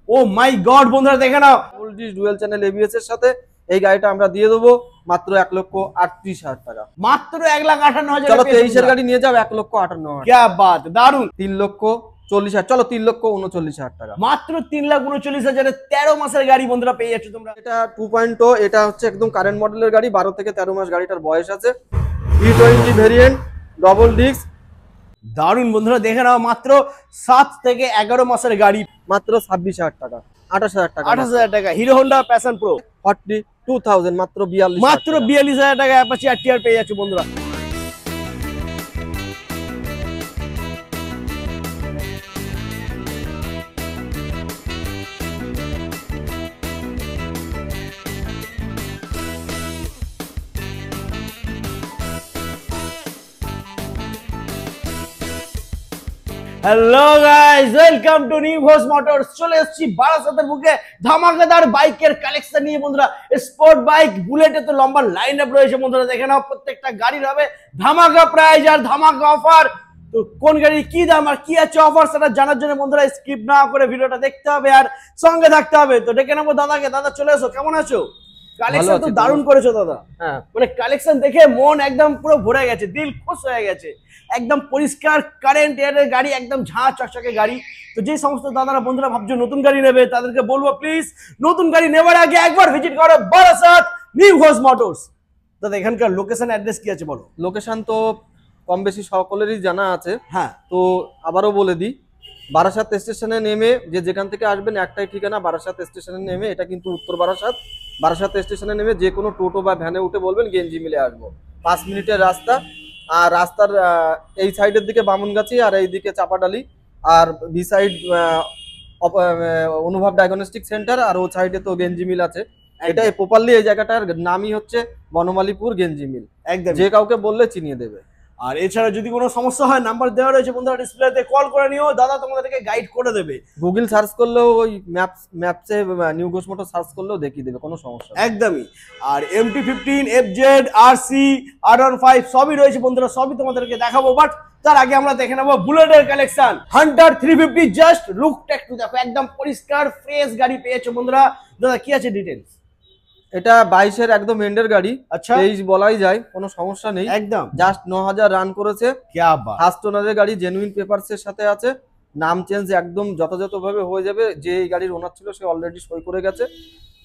ও মাই god বন্ধুরা দেখে নাও, dual channel ABS এর সাথে এই গাড়িটা আমরা দিয়ে দেবো মাত্র 1,38,000 টাকা। মাত্র 1,58,000। চলো 23 এর গাড়ি নিয়ে যাও 1,58,000। क्या बात, দারুন। 3,40,000, চলো 3,39,000 টাকা। মাত্র 3,39,000 13 মাসের গাড়ি বন্ধুরা পেয়ে যাচ্ছ তোমরা। এটা 2.0, এটা হচ্ছে একদম কারেন্ট মডেলের গাড়ি, 12 থেকে 13 মাস গাড়িটার বয়স আছে। E20 variant, double disc. দারুন বন্ধুরা দেখে নাও, মাত্র 7 থেকে 11 মাসের গাড়ি, মাত্র 26,000 টাকা, 28,000 টাকা, 28,000 টাকা। হিরো হোন্ডা প্যাশন প্রো 42,000, মাত্র 42,000, মাত্র 42,000 টাকা অ্যাপাচি RTR পেয়ে যাচ্ছ বন্ধুরা। Hello guys, welcome to new Ghosh motors. চলে এসেছি বারাসাতের বুকে ধামাকাদার বাইকের কালেকশন নিয়ে বন্ধুরা। স্পোর্ট বাইক, বুলেটে তো লম্বা লাইন আপ রয়েছে বন্ধুরা, দেখে নাও প্রত্যেকটা গাড়ির হবে ধামাকা প্রাইস আর ধামাকা অফার। তো কোন গাড়ির কি দাম আর কি আছে অফার সেটা জানার জন্য বন্ধুরা স্কিপ না করে ভিডিওটা দেখতে হবে আর সঙ্গে থাকতে হবে। তো ডেকে নেবো দাদাকে। দাদা চলে এসো, কেমন আছো? কালেকশন তো দারুণ করেছো দাদা। হ্যাঁ, মানে কালেকশন দেখে মন একদম পুরো ভরে গেছে, দিল খুশ হয়ে গেছে। একদম পরিষ্কার কারেন্ট এয়ারের গাড়ি, একদম ঝাঁ চকচকে গাড়ি। তো যে সমস্ত দাদারা বন্ধুরা ভাবছো নতুন গাড়ি নেবে তাদেরকে বলবো প্লিজ নতুন গাড়ি নেবার আগে একবার ভিজিট করো বারাসাত নিউ ঘোষ মোটরস। দাদা এখানকার লোকেশন অ্যাড্রেস কি আছে বলো? লোকেশন তো কম বেশি সকলেরই জানা আছে। হ্যাঁ, তো আবারও বলে দিই, বারাসাত স্টেশনে নেমে যেখান থেকে আসবেন একটাই ঠিকানা, বারাসাত স্টেশনে নেমে, এটা কিন্তু উত্তর বারাসাত। বারাসাত স্টেশনে নেমে যে কোনো টোটো বা ভ্যানে উঠে বলবেন গেঞ্জি মিলে আসবো, 5 মিনিটের রাস্তা। আর রাস্তার এই সাইডের দিকে বামুনগাছি আর এই দিকে চাপাডালি, আর বি সাইড অনুভব ডায়াগনস্টিক সেন্টার, আর ও সাইডে তো গেঞ্জি মিল আছে। এটা প্রপারলি এই জায়গাটার নামই হচ্ছে বনমালীপুর গেঞ্জি মিল। একদম, যে কাউকে বললে চিনিয়ে দেবে। আর এছাড়া যদি কোনো সমস্যা হয় নাম্বার দেওয়া রয়েছে বন্ধুরা ডিসপ্লেতে, কল করে নিও, দাদা তোমাদেরকে গাইড করে দেবে। গুগল সার্চ করলেও ওই ম্যাপসে নিউ ঘোষ মোটর সার্চ করলেও দেখিয়ে দেবে, কোনো সমস্যা নেই। একদমই। আর MT-15, FZ, RC, R15 সবই রয়েছে বন্ধুরা, সবই তোমাদেরকে দেখাবো। বাট তার আগে আমরা দেখে নেবো বুলেটের কালেকশন। হান্টার 350, জাস্ট লুকটা একটু দেখো, একদম পরিষ্কার ফ্রেশ গাড়ি পেয়েছো বন্ধুরা। দাদা কি আছে ডিটেলস? এটা 22-এর একদম এন্ডের গাড়ি। আচ্ছা, 23 বলাই যায়, কোনো সমস্যা নেই। একদম জাস্ট 9,000 রান করেছে। क्या बात। ফার্স্ট ওনারের গাড়ি, জেনুইন পেপারস এর সাথে আছে। নাম চেঞ্জ একদম যথাযথভাবে হয়ে যাবে। যে এই গাড়ির ওনার ছিল সে অলরেডি সই করে গেছে।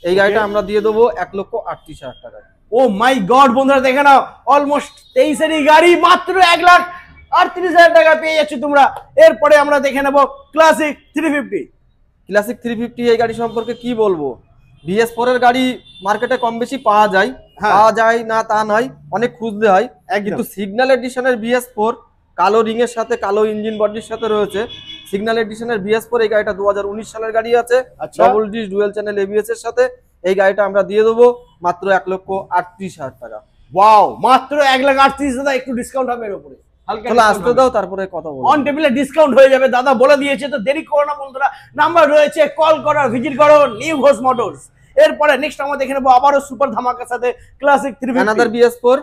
এই গাড়িটা আমরা দিয়ে দেবো 1,38,000 টাকায়। ও মাই গড বন্ধুরা দেখে নাও, অলমোস্ট 23-এরই গাড়ি মাত্র 1,38,000 টাকা পেয়ে যাচ্ছ তোমরা। এরপরে আমরা দেখে নেবো ক্লাসিক 350। ক্লাসিক 350 এই গাড়ি সম্পর্কে কি বলবো? BS4 এর গাড়ি মার্কেটে কম বেশি পাওয়া যায়, পাওয়া যায় না তা নয়, অনেক খুঁজতে হয়। কিন্তু সিগন্যাল এডিশনের BS4 কালো রিং এর সাথে কালো ইঞ্জিন বডির সাথে রয়েছে। সিগন্যাল এডিশনের BS4 এই গাড়িটা 2019 সালের গাড়ি আছে, double disc dual channel ABS এর সাথে। এই গাড়িটা আমরা দিয়ে দেবো মাত্র 1,38,000 টাকা। ওয়াও, মাত্র 1,38,000। একটু ডিসকাউন্ট হবে এর উপরে, তাহলে আসতে দাও তারপরে কথা বলবো। অন টেবিলে ডিসকাউন্ট হয়ে যাবে, দাদা বলে দিয়েছে। তো দেরি করো না বন্ধুরা, নাম্বার রয়েছে, কল করো, ভিজিট করো নিউ ঘোষ মোটরস। এরপরে নেক্সট আমরা দেখে নেবো আবারও সুপার ধামাকার সাথে ক্লাসিক 350 অ্যানাদার BS4।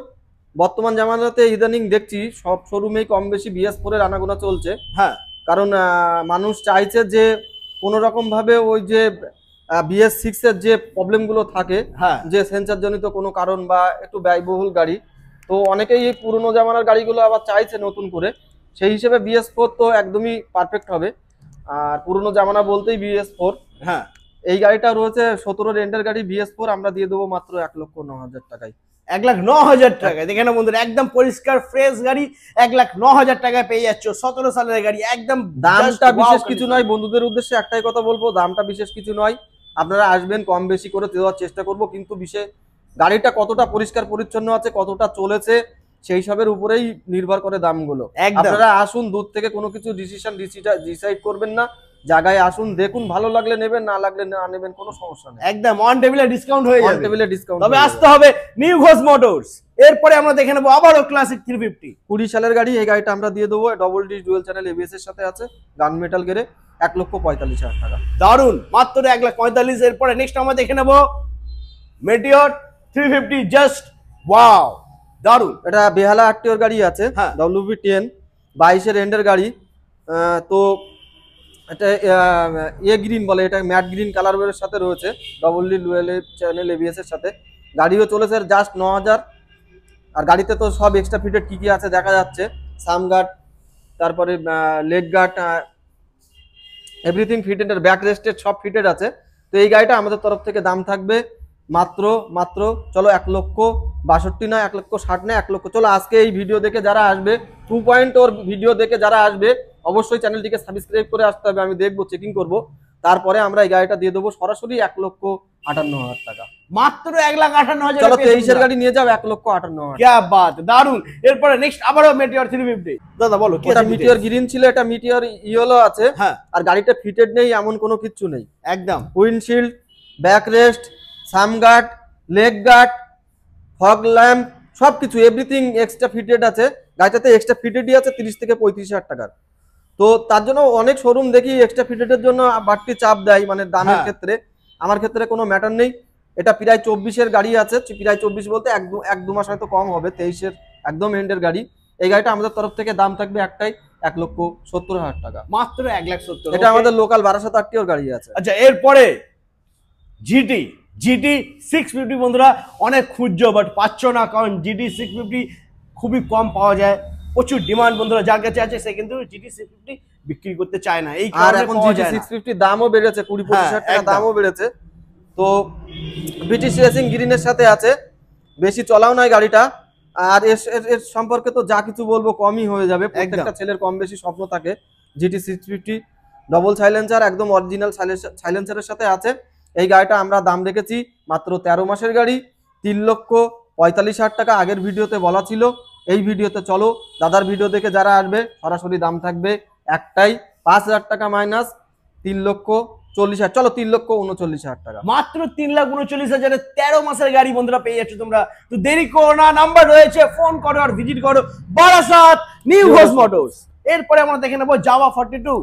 বর্তমান জামানাতে ইদানিং দেখছি সব শোরুমেই কম বেশি BS4 এর আনাগোনা চলছে। হ্যাঁ, কারণ মানুষ চাইছে যে কোনো রকম ভাবে ওই যে BS6 এর যে প্রবলেমগুলো থাকে, হ্যাঁ, যে সেন্সর জনিত কোনো কারণ বা একটু ব্যয়বহুল গাড়ি, তো অনেকেই এই পুরোনো জামানার গাড়িগুলো আবার চাইছে নতুন করে। সেই হিসেবে BS4 তো একদমই পারফেক্ট হবে। আর পুরোনো জামানা বলতেই BS4। হ্যাঁ, এই গাড়িটা রয়েছে 17 রেন্টের গাড়ি BS4, আমরা দিয়ে দেবো মাত্র 1,09,000 টাকায়। 1,09,000 টাকায় দেখে না বন্ধুরা, একদম পরিষ্কার ফ্রেশ গাড়ি 1,09,000 টাকায় পেয়ে যাচ্ছ। 17 সালের গাড়ি, একদম দামটা বিশেষ কিছু নয়। বন্ধুদের উদ্দেশ্যে একটাই কথা বলবো, দামটা বিশেষ কিছু নয়। আপনারা আসবেন, কম বেশি করে দেওয়ার চেষ্টা করব, কিন্তু বিশেষ গাড়িটা কতটা পরিষ্কার পরিচ্ছন্ন আছে, কতটা চলেছে, সেই সবের উপরেই নির্ভর করে দামগুলো। আপনারা আসুন, দূর থেকে কোনো কিছু ডিসাইড করবেন না, জায়গায় আসুন, দেখুন, ভালো লাগলে নেবেন, না লাগলে না নেবেন, কোনো সমস্যা নেই। একদম অন টেবিলে ডিসকাউন্ট হয়ে যাবে, অন টেবিলে ডিসকাউন্ট। তবে আসতে হবে নিউ ঘোষ মোটরস। এরপরে আমরা দেখে নেবো আবারও ক্লাসিক 350। 20 সালের গাড়ি। এই গাড়িটা আমরা দিয়ে দেবো double disc dual channel ABS এর সাথে আছে, গান মেটাল গেরে, 1,45,000 টাকা। দারুন, মাত্র 1,45,000। এরপরে নেক্সট আমরা দেখে নেবো মেটিওর 350, জাস্ট ওয়াও, দারুন। এটা বেহালা আরটিওর গাড়ি আছে, WB10, 22-এর এন্ডের গাড়ি। তো এটা গ্রিন বলে, এটা ম্যাট গ্রিন কালারের সাথে রয়েছে, ডবল ডুয়েল চ্যানেল এবিএস এর সাথে। গাড়িও চলেছে জাস্ট 9000। আর গাড়িতে তো সব এক্সট্রা ফিটেড কি কি আছে দেখা যাচ্ছে, সাম গার্ড, তারপরে leg guard, everything fitted, back rested সব ফিটেড আছে। তো এই গাড়িটা আমাদের তরফ থেকে দাম থাকবে মাত্র চলো 1,62,000 না, 1,60,000 না, 1,00,000। চলো আজকে এই ভিডিও দেখে যারা আসবে, 2.0 ভিডিও দেখে যারা আসবে, অবশ্যই চ্যানেলটিকে সাবস্ক্রাইব করে আসতে হবে। আমি দেখবো, চেকিং করব, তারপরে আমরা এই গাড়িটা দিয়ে দেবো সরাসরি 1,58,000 টাকা। মাত্র 1,58,000। চলো 23-এর গাড়ি নিয়ে যাও 1,58,000। क्या बात, দারুন। এরপরে নেক্সট আবারও মেটিওর 350। দাদা বলো কি এটা আছে? মিটিওর গ্রিন ছিল, এটা মিটিওর ইয়েলো আছে। হ্যাঁ, আর গাড়িটা ফিটেড নেই এমন কোনো কিছু নেই, একদম। Windshield, back rest, sump guard, leg guard, fog lamp সবকিছু এভরিথিং এক্সট্রা ফিটেড আছে। গাড়িটাতে এক্সট্রা ফিটেডই আছে 30 থেকে 35,000 টাকার। তো তার জন্য অনেক শোরুম দেখি এক্সট্রা ফিটেডের জন্য বাড়তি চাপ দেয়, মানে দামের ক্ষেত্রে। আমার ক্ষেত্রে কোনো ম্যাটার নেই। এটা প্রায় 24-এর গাড়ি আছে, প্রায় 24 বলতে 1-2 মাস হয়তো কম হবে, 23-এর একদম এন্ডের গাড়ি। এই গাড়িটা আমাদের তরফ থেকে দাম থাকবে একটাই 1,70,000 টাকা, মাত্র 1,70,000। এটা আমাদের লোকাল 1280 গাড়ি আছে। আচ্ছা, এরপরে জিটি 650 বন্ধুরা অনেক খুঁজছো বাট পাচ্ছ না, কারণ জিটি 650 খুবই কম পাওয়া যায়, প্রচুর ডিমান্ড বন্ধুরা যার কাছে আছে, সে কিন্তু জিটি 650 বিক্রি করতে চায় না। এই আর এখন জিটি 650 দামও বেড়েছে, 20-25,000 টাকা দামও বেড়েছে। তো ব্রিটিশ রেসিং গ্রিনের সাথে আছে, বেশি চলাও নয় গাড়িটা। আর এর সম্পর্কে তো যা কিছু বলবো কমই হয়ে যাবে, প্রত্যেকটা ছেলের কম বেশি স্বপ্ন থাকে। জিটি 650 ডবল সাইলেন্সার, একদম অরিজিনাল সাইলেন্সারের সাথে আছে। এই গাড়িটা আমরা দাম রেখেছি মাত্র 13 মাসের গাড়ি, 3,45,000 টাকা। আগের ভিডিওতে বলা ছিল, এই ভিডিওতে চলো দাদার ভিডিও দেখে যারা আসবে সরাসরি দাম থাকবে একটাই 5,000 টাকা মাইনাস 3,40,000। চলো 3,39,000 টাকা, মাত্র 3,39,000 13 মাসের গাড়ি বন্ধুরা পেয়ে যাচ্ছ তোমরা। তো দেরি করো না, নাম্বার রয়েছে, ফোন করো আর ভিজিট করো বারাসাত নিউ ঘোষ মোটরস। এরপরে আমরা দেখে নেবো জাভা 42।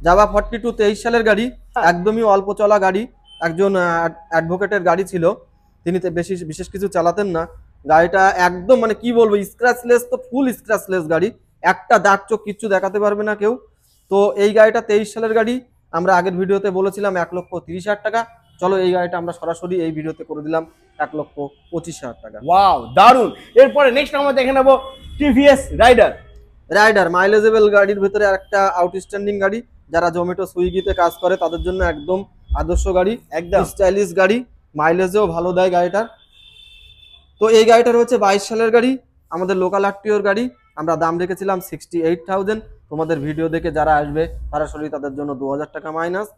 জাভা 42 23 সালের গাড়ি, একদমই অল্প চলা গাড়ি। একজন অ্যাডভোকেটের গাড়ি ছিল, তিনি বেশি বিশেষ কিছু চালাতেন না। গাড়িটা একদম মানে কি বলবো, স্ক্র্যাচলেস, তো ফুল স্ক্র্যাচলেস গাড়ি, একটা দাগ চোখ কিচ্ছু দেখাতে পারবে না কেউ। তো এই গাড়িটা 23 সালের গাড়ি, আমরা আগের ভিডিওতে বলেছিলাম 1,30,000 টাকা। চলো এই গাড়িটা আমরা সরাসরি এই ভিডিওতে করে দিলাম 1,25,000 টাকা। ওয়াও, দারুন। এরপরে নেক্সট আমরা দেখে নেবো টিভিএস রাইডার মাইলেজেবল গাড়ির ভিতরে একটা আউটস্ট্যান্ডিং গাড়ি, যারা জোম্যাটো সুইগিতে কাজ করে তাদের জন্য একদম আদর্শ গাড়ি, একদম স্টাইলিশ গাড়ি, মাইলেজও ভালো দেয় গাড়িটার। তো এই গাড়িটা হচ্ছে 22 সালের গাড়ি, আমাদের লোকাল আরটিওর গাড়ি। আমরা দাম রেখেছিলাম 68,000। তোমাদের ভিডিও দেখে যারা আসবে সরাসরি তাদের জন্য 2,000 টাকা মাইনাস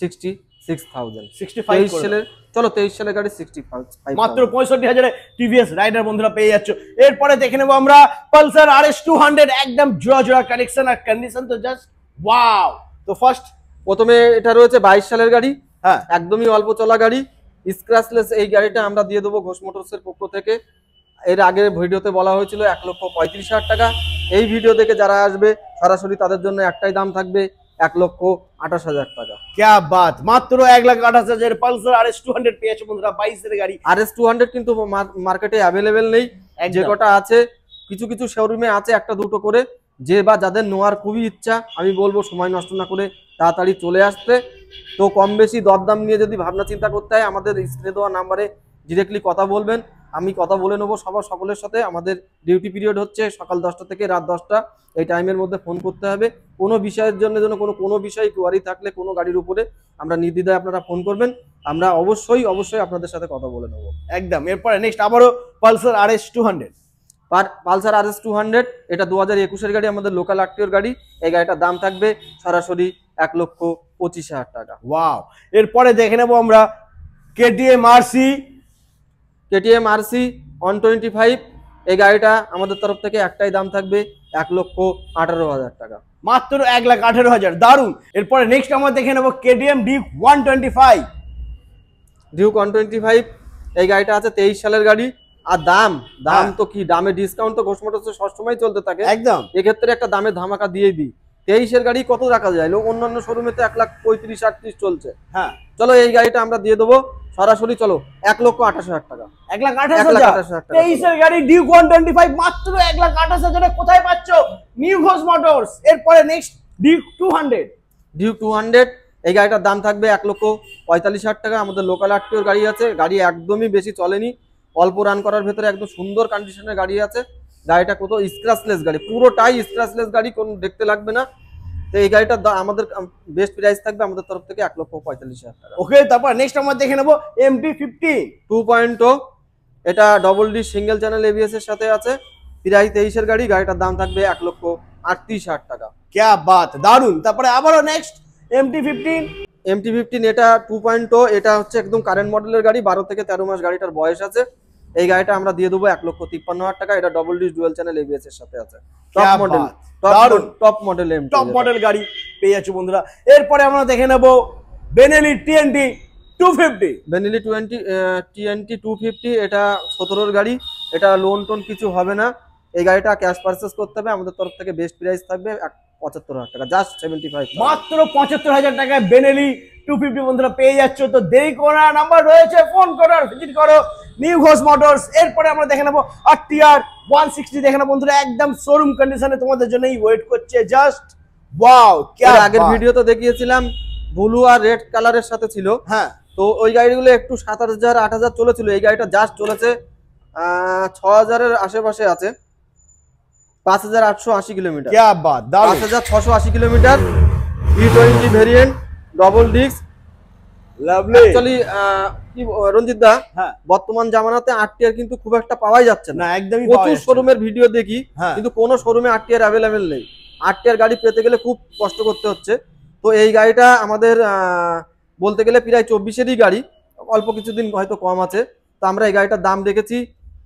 66,000। 65 সালের, চলো 23 সালের গাড়ি 65, মাত্র 65,000 টিভিএস রাইডার বন্ধুরা পেয়ে যাচ্ছ। এরপরে দেখে নেবো আমরা পালসার RS 200, একদম জোড়া কালেকশন আর কন্ডিশন তো জাস্ট ওয়াও। তো ফার্স্ট প্রথমে এটা রয়েছে 22 সালের গাড়ি, হ্যাঁ একদমই অল্প চলা গাড়ি, স্ক্র্যাচলেস। এই গাড়িটা আমরা দিয়ে দেবো ঘোষ মোটরসের পক্ষ থেকে। এর আগের ভিডিওতে বলা হয়েছিল 1,35,000 টাকা। এই ভিডিও দেখে যারা আসবে সরাসরি তাদের জন্য একটাই দাম থাকবে 1,28,000 টাকা। क्या बात, মাত্র 1,28,000 পালসার RS 200 পেয়েছে বন্ধুরা 22 এর গাড়ি। RS 200 কিন্তু মার্কেটে অ্যাভেলেবেল নেই, যে কটা আছে কিছু কিছু শোরুমে আছে একটা দুটো করে। যে বা যাদের নেওয়ার খুবই ইচ্ছা, আমি বলবো সময় নষ্ট না করে তাড়াতাড়ি চলে আসতে। তো কম বেশি দরদাম নিয়ে যদি ভাবনা চিন্তা করতে হয়, আমাদের স্ক্রিনে দেওয়া নাম্বারে ডিরেক্টলি কথা বলবেন, আমি কথা বলে নেবো সকলের সাথে। আমাদের ডিউটি পিরিয়ড হচ্ছে সকাল 10টা থেকে রাত 10টা, এই টাইমের মধ্যে ফোন করতে হবে। কোনো বিষয়ের জন্য যেন কোনো বিষয় কোয়ারি থাকলে কোনো গাড়ির উপরে আমরা নির্দ্বিধায় আপনারা ফোন করবেন, আমরা অবশ্যই আপনাদের সাথে কথা বলে নেবো একদম। এরপরে নেক্সট আবারও পালসার RS 200। পালসার RS 200, এটা 2021-এর গাড়ি, আমাদের লোকাল আরটিওর গাড়ি। এই গাড়িটার দাম থাকবে সরাসরি 1,25,000 টাকা। ওয়াও। এরপরে দেখে নেবো আমরা KTM RC 125। এই গাড়িটা আমাদের তরফ থেকে একটাই দাম থাকবে 1,18,000 টাকা, মাত্র 1,18,000। দারুন। এরপরে নেক্সট আমরা দেখে নেবো KTM Duke 125। ডিউক 125, এই গাড়িটা আছে 23 সালের গাড়ি। আর দাম তো কি, দামে ডিসকাউন্ট তো ঘোষ মোটরসে সবসময় চলতে থাকে, একদম। এক্ষেত্রে একটা দামের ধামাকা দিয়ে দিই। 23-এর গাড়ি কত রাখা যায়, অন্যান্য শোরুমে তো 1,35,000-38,000 চলছে। হ্যাঁ, চলো এই গাড়িটা আমরা দিয়ে দেবো সরাসরি, চলো 1,28,000 টাকা। 1,28,000 23-এর গাড়ি ডিউক 125 মাত্র 1,28,000 কোথায় পাচ্ছ? New Ghosh motors. এরপরে নেক্সট ডিউক 200। ডিউক 200, এই গাড়িটার দাম থাকবে 1,45,000 টাকা। আমাদের লোকাল আরটিওর গাড়ি আছে, গাড়ি একদমই বেশি চলেনি, অল্প রান করার ভেতরে একদম সুন্দর কন্ডিশনের গাড়ি আছে। গাড়িটা কোথাও স্ক্র্যাচলেস গাড়ি, পুরোটাই স্ক্র্যাচলেস গাড়ি, কোনো দেখতে লাগবে না। তো এই গাড়িটার আমাদের বেস্ট প্রাইস থাকবে আমাদের তরফ থেকে 1,45,000 টাকা। ওকে, তারপর নেক্সট আমরা দেখে নেবো MT-15 2.0, এটা double D single channel ABS এর সাথে আছে, প্রায় 23 এর গাড়ি। গাড়িটার দাম থাকবে 1,38,000 টাকা। क्या बात, দারুন। তারপরে আবারও নেক্সট MT-15 এটা 2.0, এটা হচ্ছে একদম কারেন্ট মডেলের গাড়ি, 12 থেকে 13 মাস গাড়িটার বয়স আছে। এই গাড়িটা আমরা দিয়ে দেবো 1,53,000 টাকা। এটা double D dual channel ABS এর সাথে আছে, top model, top model, top model গাড়ি পেয়ে যাচ্ছে বন্ধুরা। এরপরে আমরা দেখে নেব বেনেলি TNT 250। বেনেলি TNT 250, এটা 17 গাড়ি, এটা লোন টোন কিছু হবে না। এই গাড়িটা ক্যাশ পারচেস করতে হবে, আমাদের তরফ থেকে বেস্ট প্রাইস থাকবে 75,000 টাকা, জাস্ট 75। মাত্র 75,000 টাকায় বেনেলি 250 বন্ধুরা পেয়ে যাচ্ছ। তো দেরি করা, নাম্বার রয়েছে, ফোন করো, ভিজিট করো নিউ ঘোষ মোটরস। এরপরে আমরা দেখে নেবো RTR 160 দেখে নেবো বন্ধুরা, একদম শোরুম কন্ডিশনে তোমাদের জন্যই ওয়েট করছে। জাস্ট ওয়াও, এর আগের ভিডিওতে দেখিয়েছিলাম ব্লু আর রেড কালারের সাথে ছিল। হ্যাঁ, তো ওই গাড়িগুলো একটু 7,000 8,000 চলেছিল, এই গাড়িটা জাস্ট চলেছে 6,000-এর আশেপাশে আছে, 5,880 কিলোমিটার। क्या बात, দারুন। 5,680 kilometre, E20 variant, double disc, lovely. Actually কি রঞ্জিত দা, হ্যাঁ, বর্তমান জামানাতে আরটিআর কিন্তু খুব একটা পাওয়াই যাচ্ছে না। না একদমই প্রচুর শোরুমের ভিডিও দেখি, হ্যাঁ, কিন্তু কোনো শোরুমে আরটিআর অ্যাভেলেবেল নেই। আরটিআর গাড়ি পেতে গেলে খুব কষ্ট করতে হচ্ছে। তো এই গাড়িটা আমাদের বলতে গেলে প্রায় 24-এরই গাড়ি, অল্প কিছুদিন হয়তো কম আছে। তো আমরা এই গাড়িটার দাম রেখেছি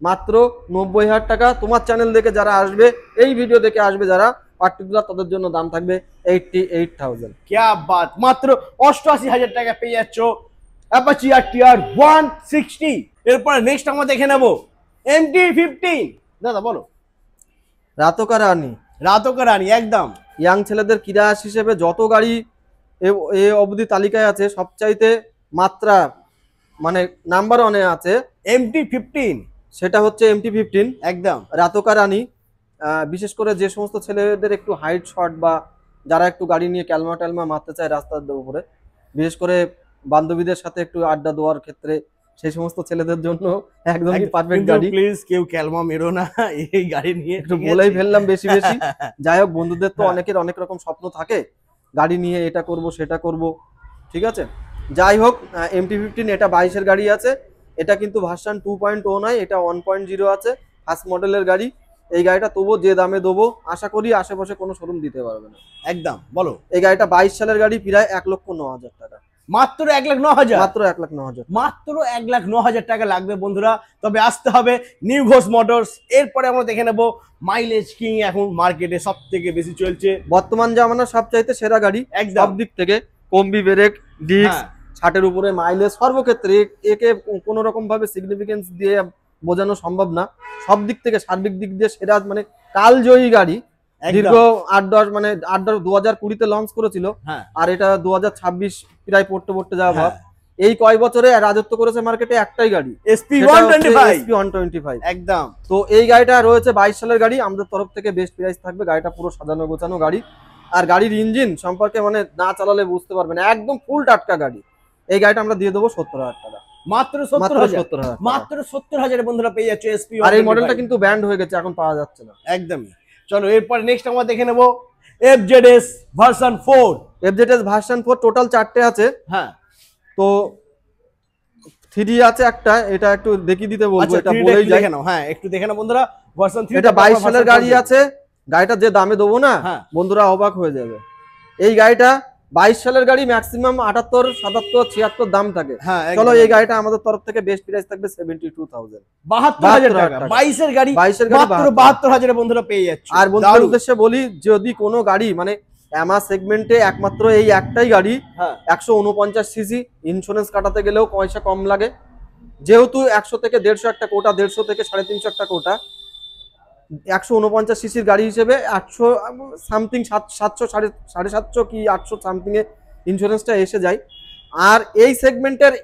মাত্র 90,000 টাকা। তোমার চ্যানেল দেখে যারা আসবে, এই ভিডিও দেখে আসবে যারা পার্টিকুলার, তাদের জন্য দাম থাকবে 88,000। क्या बात, মাত্র 88,000 টাকা পেয়ে যাচ্ছ অ্যাপাচি RTR 160। এরপরে নেক্সট আমরা দেখে নেব MT-15। দাদা বলো। রাতকা রানী, রাতকা রানী, একদম ইয়াং ছেলেদের কিরাস হিসেবে যত গাড়ি এ অবধি তালিকায় আছে, সবচাইতে মাত্রা মানে নাম্বার 1-এ আছে MT-15, সেটা হচ্ছে MT-15 একদম রাতকা রানী। বিশেষ করে যে সমস্ত ছেলেদের একটু হাইট শর্ট বা যারা একটু গাড়ি নিয়ে ক্যালমা মারতে চায় রাস্তার উপরে, বিশেষ করে বান্ধবীদের সাথে একটু আড্ডা দেওয়ার ক্ষেত্রে, সেই সমস্ত ছেলেদের জন্য একদমই পারফেক্ট গাড়ি। প্লিজ কেউ ক্যালমা মেরো না এই গাড়ি নিয়ে, একটু বলেই ফেললাম বেশি বেশি। যাই হোক, বন্ধুদের তো অনেকের অনেক রকম স্বপ্ন থাকে, গাড়ি নিয়ে এটা করব সেটা করব, ঠিক আছে। যাই হোক, MT-15 এটা 22-এর গাড়ি আছে। এটা কিন্তু ভার্সন 2.0 নয়, এটা 1.0 আছে, ফার্স্ট মডেলের গাড়ি। এই গাড়িটা তবুও যে দামে দেবো, আশা করি আশেপাশে কোনো শোরুম দিতে পারবে না। একদম বলো। এই গাড়িটা 22 সালের গাড়ি, প্রায় 1,09,000 টাকা, মাত্র 1,09,000, মাত্র 1,09,000, মাত্র 1,09,000 টাকা লাগবে বন্ধুরা। তবে আসতে হবে নিউ ঘোষ মোটরস। এরপরে আমরা দেখে নেব মাইলেজ কিং, এখন মার্কেটে সব থেকে বেশি চলছে, বর্তমান জামানার সবচাইতে সেরা গাড়ি সব দিক থেকে, কম্বি ব্রেক, ডিস্ক, 60-এর উপরে মাইলেজ, সর্বক্ষেত্রে একে কোনো রকম ভাবে সিগনিফিকেন্স দিয়ে বোঝানো সম্ভব না। সব দিক থেকে, সার্বিক দিক দিয়ে সেরা, মানে কালজয়ী গাড়ি। দীর্ঘ 8-10 মানে 8-10 2020-তে লঞ্চ করেছিল, আর এটা 2026 প্রায় পড়তে যাওয়া ভাব। এই কয় বছরে রাজত্ব করেছে মার্কেটে একটাই গাড়ি, SP125, একদম। তো এই গাড়িটা রয়েছে 22 সালের গাড়ি, আমাদের তরফ থেকে বেস্ট প্রাইস থাকবে। গাড়িটা পুরো সাজানো গোছানো গাড়ি, আর গাড়ির ইঞ্জিন সম্পর্কে মানে না চালালে বুঝতে পারবেন, একদম ফুল টাটকা গাড়ি। এই গাড়িটা আমরা দিয়ে দেবো 70,000 টাকা, মাত্র 70,000, মাত্র 70,000 বন্ধুরা পেয়ে যাচ্ছে SP। আর এই মডেলটা কিন্তু ব্যান্ড হয়ে গেছে, এখন পাওয়া যাচ্ছে না একদমই। চলো এরপর নেক্সট আমরা দেখে নেব FZS version 4। FZS version 4 total 4টে আছে। হ্যাঁ, তো 3 আছে একটা, এটা একটু দেখিয়ে দিতে বলবো, এটা বলেই যাই। হ্যাঁ, একটু দেখে নাও বন্ধুরা, ভার্সন 3 এটা 22 সালের গাড়ি আছে। গাড়িটা যে দামে দেবো না, বন্ধুরা অবাক হয়ে যাবে। এই গাড়িটা 22 সালের গাড়ি, ম্যাক্সিমাম 78, 77, 76 দাম থাকে। চলো, এই গাড়িটা আমাদের তরফ থেকে বেস্ট প্রাইস থাকবে 72,000, 72,000 টাকা। 22 এর গাড়ি মাত্র 72,000 এ বন্ধুরা পেয়ে যাচ্ছে। আর বন্ধুদের উদ্দেশ্যে বলি, যদি কোনো গাড়ি মানে এমা সেগমেন্টে একমাত্র এই একটাই গাড়ি, 149 সিসি, ইন্স্যুরেন্স কাটাতে গেলেও পয়সা কম লাগে, যেহেতু 100 থেকে 150 একটা কোটা, 150 থেকে 350 একটা কোটা, 149 সিসির গাড়ি হিসেবে 800 সামথিং, 700, 750 কি 800 সামথিং এ ইন্স্যুরেন্সটা এসে যায়। আর এই সেগমেন্টের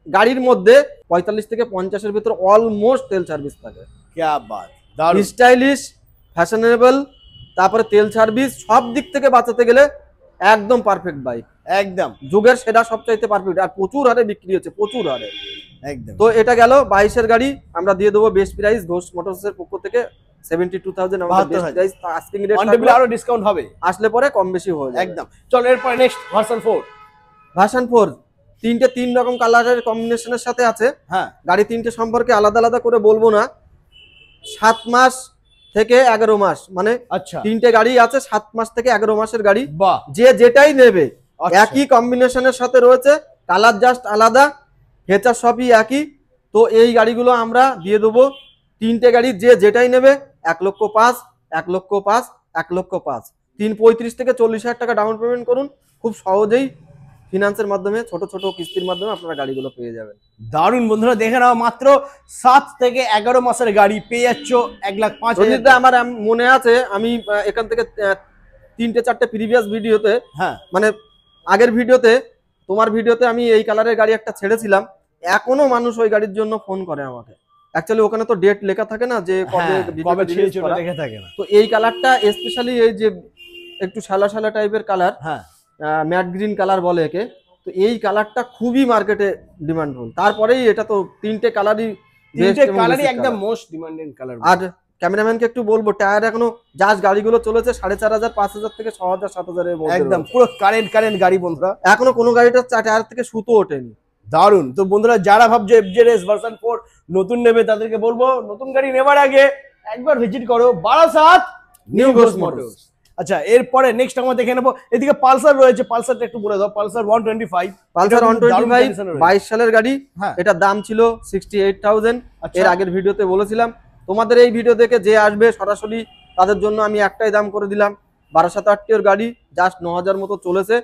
গাড়ির মধ্যে 45 থেকে 50-এর ভিতর অলমোস্ট তেল সার্ভিস থাকে। क्या बात, দারুণ, স্টাইলিশ, ফ্যাশনেবল, তারপরে তেল সার্ভিস, সব দিক থেকে বাঁচাতে গেলে একদম পারফেক্ট বাইক, একদম যুগের সেরা, সবচাইতে পারফেক্ট, আর প্রচুর হারে বিক্রি হচ্ছে, প্রচুর হারে। একদম। তো এটা গেল 22-এর গাড়ি, আমরা দিয়ে দেবো বেস্ট প্রাইস ঘোষ মোটরসের পক্ষ থেকে 72,000 আমাদের best price. Asking rate on টেবিলে আরো ডিসকাউন্ট হবে, আসলে পরে কম বেশি হয়ে যাবে। একদম। চলো এরপরে নেক্সট ভার্সন 4। ভার্সন 4 তিনটে 3 রকম কালারের কম্বিনেশনের সাথে আছে। হ্যাঁ, গাড়ি তিনটে সম্পর্কে আলাদা আলাদা করে বলবো না। 7 মাস থেকে 11 মাস, মানে আচ্ছা, তিনটে গাড়ি আছে 7 মাস থেকে 11 মাসের গাড়ি। বাহ, যে যেটাই নেবে আচ্ছা। একই কম্বিনেশনের সাথে রয়েছে, কালার জাস্ট আলাদা, ফিচার সবই একই। তো এই গাড়িগুলো আমরা দিয়ে দেবো তিনটে গাড়ি, যে যেটাই নেবে 1,05,000, 1,05,000, 1,05,000, 335 থেকে 40,000 টাকা ডাউন পেমেন্ট করুন, খুব সহজেই ফিনান্সের মাধ্যমে, ছোট ছোট কিস্তির মাধ্যমে আপনারা গাড়িগুলো পেয়ে যাবেন। দারুন বন্ধুরা, দেখে নাও, মাত্র 7 থেকে 11 মাসের গাড়ি পেয়ে যাচ্ছ 1,05,000। আমার মনে আছে আমি এখান থেকে 3-4টে প্রিভিয়াস ভিডিওতে, হ্যাঁ, মানে আগের ভিডিওতে, তোমার ভিডিওতে আমি এই কালারের গাড়ি একটা ছেড়েছিলাম, এখনো মানুষ ওই গাড়ির জন্য ফোন করে আমাকে। অ্যাকচুয়ালি ওখানে তো ডেট লেখা থাকে না যে কবে কবে ছেড়েছে ওটা লেখা থাকে না। তো এই কালারটা স্পেশালি, এই যে একটু শালা শালা টাইপের কালার, হ্যাঁ, ম্যাট গ্রিন কালার বলে একে, তো এই কালারটা খুবই মার্কেটে ডিমান্ডফুল। তারপরেই এটা তো তিনটে কালারই একদম মোস্ট ডিমান্ডিং কালার। আর ক্যামেরাম্যানকে একটু বলবো, টায়ার এখনো জাস্ট গাড়িগুলো চলেছে 4,500, 5,000 থেকে 6,000, 7,000 এর মধ্যে, একদম পুরো কারেন্ট গাড়ি বন্ধুরা, এখনো কোনো গাড়িটার টায়ার থেকে সুতো ওঠেনি। দারুন। তো বন্ধুরা, যারা ভাবছে FZS ভার্সন 4 নতুন নেবে, তাদেরকে বলবো নতুন গাড়ি নেবার আগে একবার ভিজিট করো বারাসাত নিউ ঘোষ মোটরস। আচ্ছা, এরপরে নেক্সট আমরা দেখে নেবো, এদিকে পালসার রয়েছে, পালসারটা একটু বলে দাও। পালসার 125, পালসার 125 22 সালের গাড়ি। হ্যাঁ, এটার দাম ছিল 68,000। আচ্ছা। এর আগের ভিডিওতে বলেছিলাম, তোমাদের এই ভিডিও দেখে যে আসবে সরাসরি তাদের জন্য আমি একটাই দাম করে দিলাম, 1280 গাড়ি, জাস্ট 9,000 মতো চলেছে,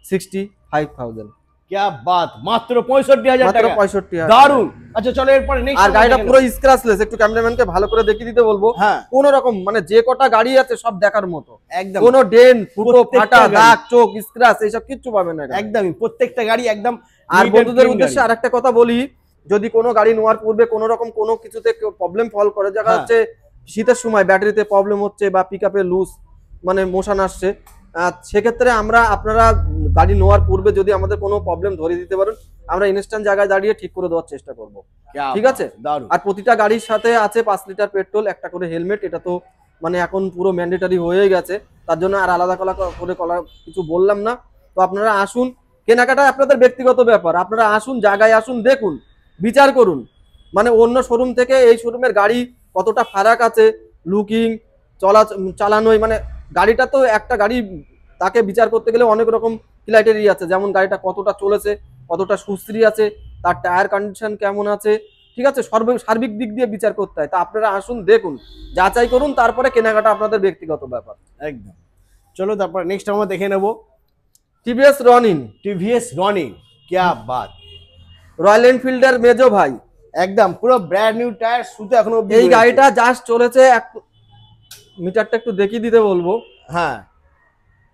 65,000। क्या बात, মাত্র 65,000 মাত্র টাকা, 65,000। দারুন। আচ্ছা চলো এরপরে নেক্সট। আর গাড়িটা পুরো স্ক্র্যাচলেস, একটু ক্যামেরাম্যানকে ভালো করে দেখিয়ে দিতে বলবো। হ্যাঁ, কোন রকম, মানে যে কটা গাড়ি আছে সব দেখার মতো, একদম কোনো ডেন, ফুটো, প্রত্যেকটা ফাটা, গাড়ি। দাগ, চোখ, স্ক্র্যাচ এইসব কিচ্ছু পাবেন না এখানে। একদমই প্রত্যেকটা গাড়ি একদম। আর neat and বন্ধুদের clean উদ্দেশ্যে গাড়ি। আরেকটা কথা বলি, যদি কোনো গাড়ি নেওয়ার পূর্বে কোনো রকম কোনো কিছুতে প্রবলেম ফল করে, দেখা হ্যাঁ। যাচ্ছে শীতের সময় ব্যাটারিতে প্রবলেম হচ্ছে বা পিকআপে লুজ, মানে মোশন আসছে, সেক্ষেত্রে আপনারা গাড়ি নেওয়ার পূর্বে যদি আমাদের কোনো প্রবলেম ধরিয়ে দিতে পারেন, আমরা ইনস্ট্যান্ট জায়গায় দাঁড়িয়ে ঠিক করে দেওয়ার চেষ্টা করব। क्या ঠিক আছে? দারুন। আর প্রতিটা গাড়ির সাথে আছে 5 লিটার পেট্রোল, একটা করে হেলমেট, এটা তো মানে এখন পুরো ম্যান্ডেটরি হয়ে গেছে, তার জন্য আর আলাদা করে কিছু বললাম না। তো আপনারা আসুন, কেনাকাটা আপনাদের ব্যক্তিগত ব্যাপার, আপনারা আসুন, জায়গায় আসুন, দেখুন, বিচার করুন, মানে অন্য শোরুম থেকে এই শোরুমের গাড়ি কতটা ফারাক আছে, লুকিং, চালানোই, মানে গাড়িটা তো একটা গাড়ি, তাকে বিচার করতে গেলে অনেক রকম ক্রাইটেরিয়া আছে, যেমন গাড়িটা কতটা চলেছে, কতটা সুস্থির আছে, তার টায়ার কন্ডিশন কেমন আছে, ঠিক আছে, সার্বিক দিক দিয়ে বিচার করতে হয়। তা আপনারা আসুন, দেখুন, যাচাই করুন, তারপরে কেনাকাটা আপনাদের ব্যক্তিগত ব্যাপার। একদম। চলো তারপর নেক্সট আমরা দেখে নেব টিভিএস রনিন। টিভিএস রনিন, क्या बात, রয়্যাল এনফিল্ডের মেজো ভাই, একদম পুরো ব্র্যান্ড নিউ টায়ার, সুতো এখনো অবধি এই রয়েছে। গাড়িটা জাস্ট চলেছে, মিটারটা একটু দেখিয়ে দিতে বলবো। হ্যাঁ,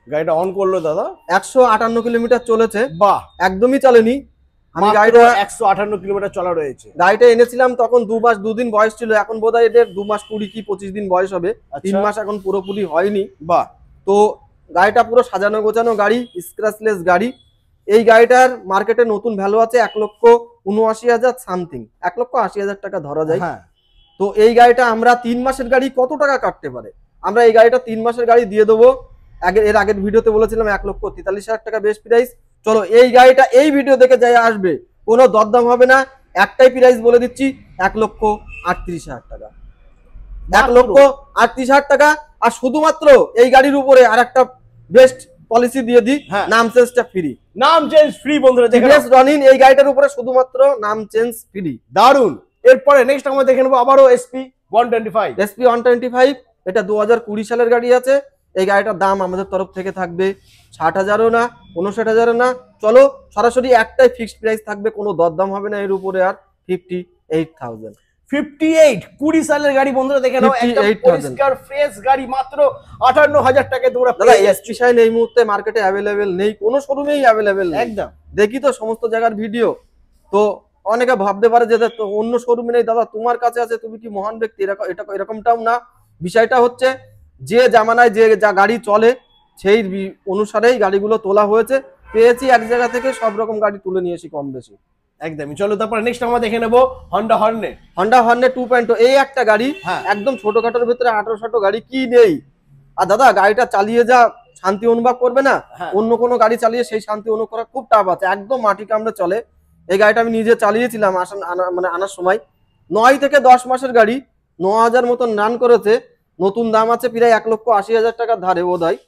গাড়িটা অন করলো দাদা, 158 কিলোমিটার চলেছে, বাহ, একদমই চলেনি। আমি মাত্র গাড়িটা 158 কিলোমিটার চলা রয়েছে। গাড়িটা এনেছিলাম তখন 2 মাস 2 দিন বয়স ছিল, এখন বোধহয় এদের 2 মাস 20 কি 25 দিন বয়স হবে, 3 মাস এখন পুরোপুরি হয়নি। বাহ, তো গাড়িটা পুরো সাজানো গোছানো গাড়ি, স্ক্র্যাচলেস গাড়ি। এই গাড়িটার মার্কেটে নতুন ভ্যালু আছে 1,79,000 সামথিং, 1,80,000 টাকা ধরা যায়। হ্যাঁ, তো এই গাড়িটা আমরা 3 মাসের গাড়ি কত টাকা কাটতে পারে, আমরা এই গাড়িটা 3 মাসের গাড়ি দিয়ে দেবো। এর আগের ভিডিওতে বলেছিলাম 1,43,000 টাকা বেস্ট প্রাইস। চলো এই গাড়িটা এই ভিডিও দেখে যাই আসবে, কোনো দরদাম হবে না, একটাই প্রাইস বলে দিচ্ছি, 1,38,000 টাকা, 1,38,000 টাকা। আর শুধুমাত্র এই গাড়ির উপরে আর একটা বেস্ট পলিসি দিয়ে দিই, হ্যাঁ। নাম চেঞ্জটা ফ্রি, নাম চেঞ্জ ফ্রি বন্ধুরা, দেখে টিভিএস রনিন এই গাড়িটার উপরে শুধুমাত্র নাম চেঞ্জ ফ্রি। দারুন। এরপরে নেক্সট আমরা দেখে নেবো আবারও SP 125। SP 125, এটা 2020 সালের গাড়ি আছে। এই গাড়িটার দাম আমাদের তরফ থেকে থাকবে 60,000ও না, 59,000ও না, চলো সরাসরি একটাই ফিক্সড প্রাইস থাকবে, কোনো দরদাম হবে না এর উপরে, আর 58,000। 58 20 সালের গাড়ি বন্ধুরা, দেখে নাও, একদম 58,000 পরিষ্কার ফ্রেশ গাড়ি, মাত্র 58,000 টাকায় তোমরা দাদা পেয়ে যাচ্ছ। এসপি শাইন এই মুহূর্তে মার্কেটে অ্যাভেলেবেল নেই, কোনো শোরুমেই অ্যাভেলেবেল নেই। একদম দেখি তো সমস্ত জায়গার ভিডিও, তো অনেকে ভাবতে পারে যে তো অন্য শোরুমে নেই, দাদা তোমার কাছে আছে, তুমি কি মহান ব্যক্তি, এরকমটাও না। বিষয়টা হচ্ছে যে জামানায় যে যা গাড়ি চলে, সেই অনুসারেই গাড়িগুলো তোলা হয়েছে। পেয়েছি এক জায়গা থেকে, সব রকম গাড়ি তুলে নিয়েছি কম বেশি। একদমই। চলো তারপরে নেক্সট আমরা দেখে নেবো হন্ডা হর্নেট। হন্ডা হর্নেট 2.0 এই একটা গাড়ি, একদম ছোটখাটোর ভিতরে 1800 গাড়ি কি নেই। আর দাদা গাড়িটা চালিয়ে যা শান্তি অনুভব করবে না, অন্য কোনো গাড়ি চালিয়ে সেই শান্তি অনুভব করা খুব টাফ আছে। একদম মাটি কামড়ে চলে। এই গাড়িটা আমি নিজে চালিয়েছিলাম মানে আনার সময়। 9 থেকে 10 মাসের গাড়ি, 9000 মতন রান করেছে। নতুন দাম আছে প্রায় 1,80,000 টাকার ধারে বোধ হয়।